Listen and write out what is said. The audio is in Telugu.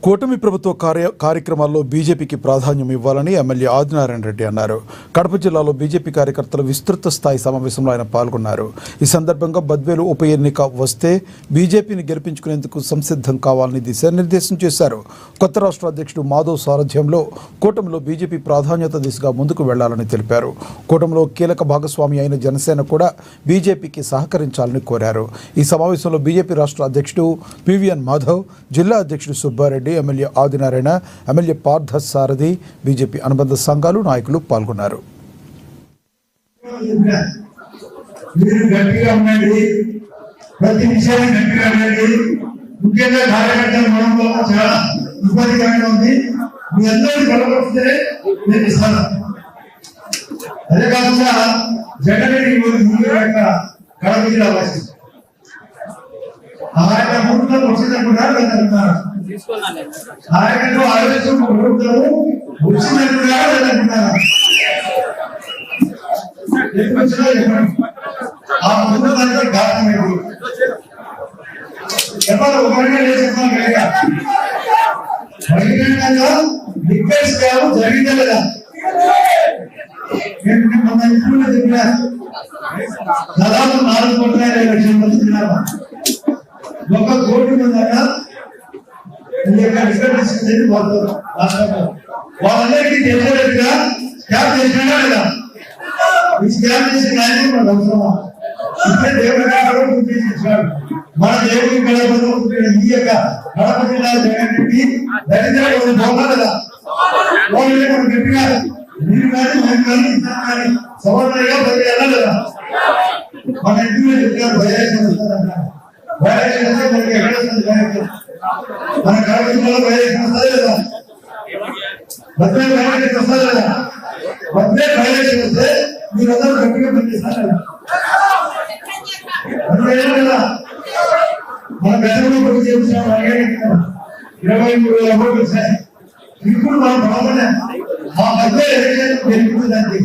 కూటమి ప్రభుత్వ కార్యక్రమాల్లో బీజేపీకి ప్రాధాన్యం ఇవ్వాలని ఎమ్మెల్యే ఆదినారాయణ రెడ్డి అన్నారు. కడప జిల్లాలో బీజేపీ కార్యకర్తల విస్తృత స్థాయి సమావేశంలో ఆయన పాల్గొన్నారు. ఈ సందర్భంగా బద్వేలు ఉప ఎన్నిక వస్తే బీజేపీని గెలిపించుకునేందుకు సంసిద్ధం కావాలని దిశానిర్దేశం చేశారు. కొత్త రాష్ట్ర అధ్యక్షుడు మాధవ్ సారథ్యంలో కూటమిలో బీజేపీ ప్రాధాన్యత దిశగా ముందుకు వెళ్లాలని తెలిపారు. కూటమిలో కీలక భాగస్వామి అయిన జనసేన కూడా బీజేపీకి సహకరించాలని కోరారు. ఈ సమావేశంలో బీజేపీ రాష్ట్ర అధ్యక్షుడు పివిఎన్ మాధవ్, జిల్లా అధ్యక్షుడు సుబ్బారెడ్డి, ఎమ్మెల్యే ఆదినారాయణ, ఎమ్మెల్యే పార్థ సారథి, బీజేపీ అనుబంధ సంఘాలు నాయకులు పాల్గొన్నారు. అదే కాకుండా జగన్ ఆయన ప్రభుత్వం వచ్చినట్టున్నారు ఆయనకు ఆలోచన ప్రభుత్వము వచ్చినట్టున్నారు ఆ ప్రభుత్వానికి కారణమైంది చెప్పాలి. బహిరంగంగా డిఫెన్స్ కాదు జరిగిందా లేదా? నేను మన ఇంట్లో చెప్పినా దాదాపు 4,50,00,000 మంది తిన్నారా? 1 కోటి మంది వాళ్ళందరికీ తెలిసేట్టుగా స్కామ్ చేసినా లేదా? ఈ స్కామ్ చేసిన నాయకులు మనకు అవసరమా? ఇప్పుడే దేవుడు గుర్తించాడు. మన దేవుడి ఈ యొక్క కడప జిల్లా జగన్ రెడ్డి దరిద్రం పోవాలి కదా. వాళ్ళు గట్టిగా మీరు కానీ మేము కానీ ఇద్దరు కానీ సమన్వయంగా బయట వెళ్ళాలి కదా. మన ఇంటిలో చెప్పారు బయట మనకి ఎక్కడ వస్తుంది? మన కడప జిల్లాలో బయట వస్తుంది లేదా? బద్వే బయట వస్తుంది లేదా? బద్వే బయట వస్తే మీరందరూ గట్టిగా పనిచేస్తారు కదా. కదా మన గతంలో కూడా చేసిన 23,000 కోట్లు వచ్చాయి. ఇప్పుడు మనం బాగున్నా ఆ బద్వే ఎలక్షన్ గెలుపుతుందండి.